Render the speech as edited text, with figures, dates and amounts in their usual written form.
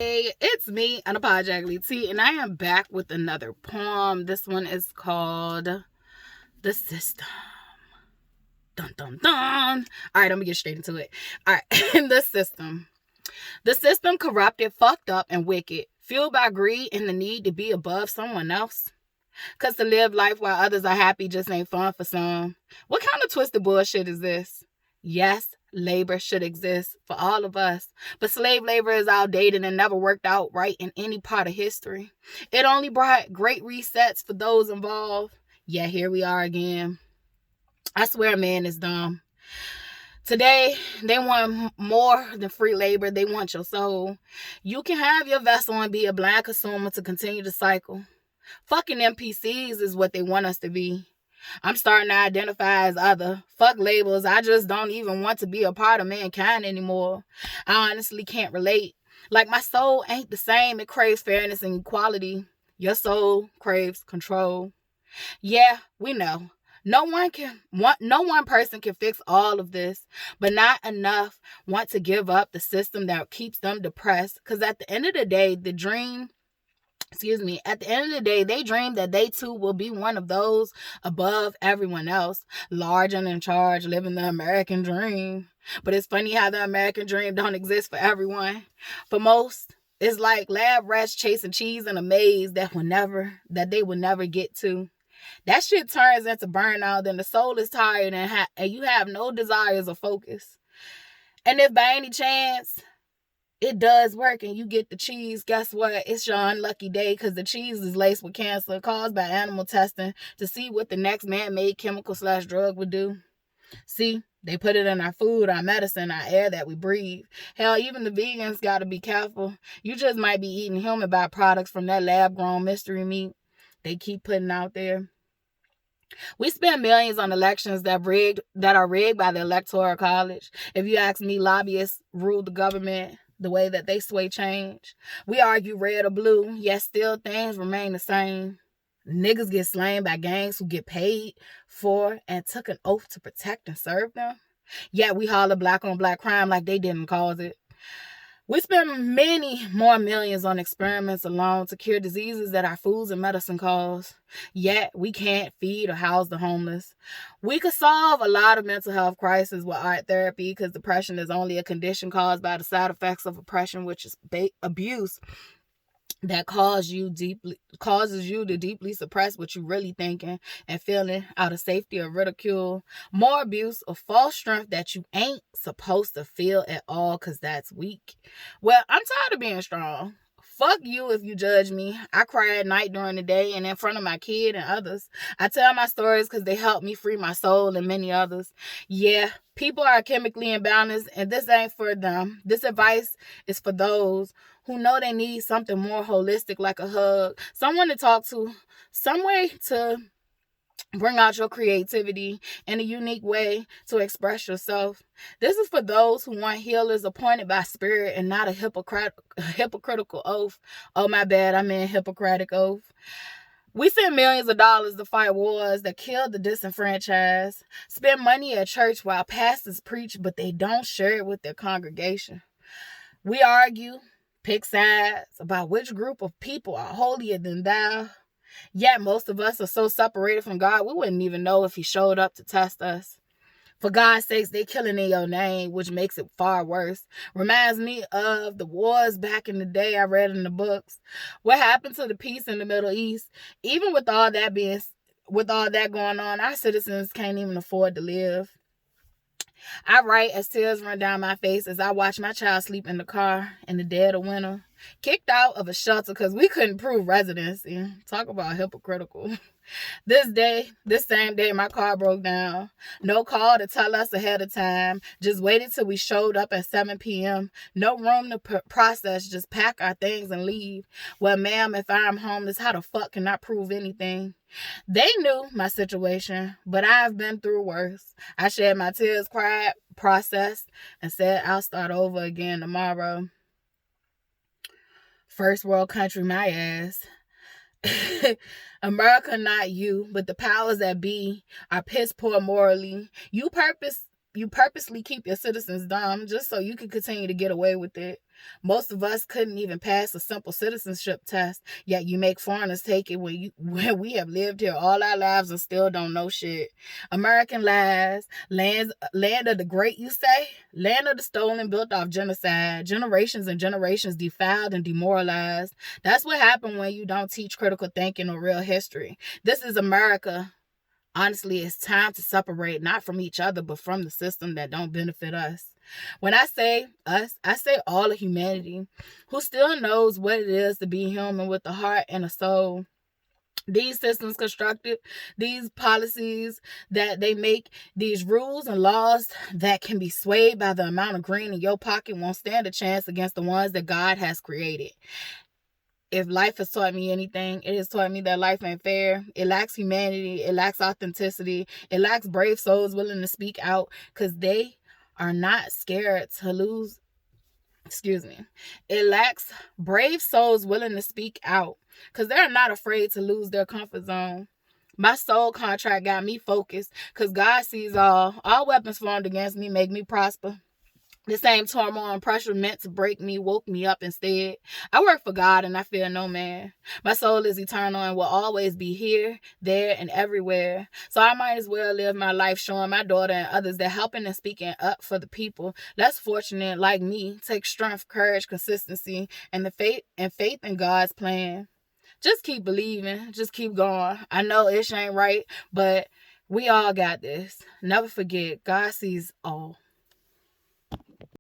Hey, it's me, Unapologetically T, and I am back with another poem. This one is called The System. Dun dun dun. All right, I'm gonna get straight into it. All right, The System. The system corrupted, fucked up, and wicked, fueled by greed and the need to be above someone else. Cause to live life while others are happy just ain't fun for some. What kind of twisted bullshit is this? Yes, labor should exist for all of us, but slave labor is outdated and never worked out right in any part of history. It only brought great resets for those involved. Yeah, here we are again. I swear man is dumb. Today, they want more than free labor. They want your soul. You can have your vessel and be a blind consumer to continue the cycle. Fucking NPCs is what they want us to be. I'm starting to identify as other. Fuck labels. I just don't even want to be a part of mankind anymore. I honestly can't relate. Like my soul ain't the same. It craves fairness and equality. Your soul craves control. Yeah, we know. No one person can fix all of this, but not enough want to give up the system that keeps them depressed. Because at the end of the day, at the end of the day, they dream that they too will be one of those above everyone else, large and in charge, living the American dream. But it's funny how the American dream don't exist for everyone. For most, it's like lab rats chasing cheese in a maze that they will never get to. That shit turns into burnout, and the soul is tired and you have no desires or focus. And if by any chance it does work and you get the cheese, guess what? It's your unlucky day because the cheese is laced with cancer caused by animal testing to see what the next man-made chemical/drug would do. See, they put it in our food, our medicine, our air that we breathe. Hell, even the vegans got to be careful. You just might be eating human byproducts from that lab-grown mystery meat they keep putting out there. We spend millions on elections that are rigged by the Electoral College. If you ask me, lobbyists rule the government the way that they sway change. We argue red or blue, yet still things remain the same. Niggas get slain by gangs who get paid for and took an oath to protect and serve them. Yet we holler black on black crime like they didn't cause it. We spend many more millions on experiments alone to cure diseases that our foods and medicine cause. Yet we can't feed or house the homeless. We could solve a lot of mental health crises with art therapy because depression is only a condition caused by the side effects of oppression, which is abuse that causes you to deeply suppress what you're really thinking and feeling out of safety or ridicule. More abuse or false strength that you ain't supposed to feel at all because that's weak. Well, I'm tired of being strong. Fuck you if you judge me. I cry at night during the day and in front of my kid and others. I tell my stories because they help me free my soul and many others. Yeah, people are chemically imbalanced and this ain't for them. This advice is for those who know they need something more holistic like a hug, someone to talk to, some way to bring out your creativity in a unique way to express yourself. This is for those who want healers appointed by spirit and not a hypocritical oath. Oh, my bad, I meant Hippocratic oath. We spend millions of dollars to fight wars that kill the disenfranchised, spend money at church while pastors preach, but they don't share it with their congregation. We argue, pick sides about which group of people are holier than thou. Yet most of us are so separated from God, we wouldn't even know if he showed up to test us. For God's sakes, they killing in your name, which makes it far worse. Reminds me of the wars back in the day I read in the books. What happened to the peace in the Middle East? Even with all that going on, our citizens can't even afford to live. I write as tears run down my face as I watch my child sleep in the car in the dead of winter. Kicked out of a shelter because we couldn't prove residency. Talk about hypocritical. This same day, my car broke down. No call to tell us ahead of time. Just waited till we showed up at 7 p.m. No room to process. Just pack our things and leave. Well, ma'am, if I'm homeless, how the fuck can I prove anything? They knew my situation, but I've been through worse. I shed my tears, cried, processed, and said I'll start over again tomorrow. First world country, my ass. America, not you, but the powers that be are piss poor morally. You purposely keep your citizens dumb just so you can continue to get away with it. Most of us couldn't even pass a simple citizenship test, yet you make foreigners take it when we have lived here all our lives and still don't know shit. American lies, land of the great, you say? Land of the stolen, built off genocide, generations and generations defiled and demoralized. That's what happened when you don't teach critical thinking or real history. This is America. Honestly, it's time to separate not from each other, but from the system that don't benefit us. When I say us, I say all of humanity who still knows what it is to be human with a heart and a soul. These systems constructed, these policies that they make, these rules and laws that can be swayed by the amount of green in your pocket won't stand a chance against the ones that God has created. If life has taught me anything, it has taught me that life ain't fair. It lacks humanity. It lacks authenticity. It lacks brave souls willing to speak out because they are not scared to lose. Excuse me. It lacks brave souls willing to speak out because they're not afraid to lose their comfort zone. My soul contract got me focused because God sees all. All weapons formed against me make me prosper. The same turmoil and pressure meant to break me woke me up instead. I work for God and I fear no man. My soul is eternal and will always be here, there, and everywhere. So I might as well live my life showing my daughter and others that helping and speaking up for the people less fortunate like me take strength, courage, consistency, and the faith in God's plan. Just keep believing. Just keep going. I know it ain't right, but we all got this. Never forget, God sees all.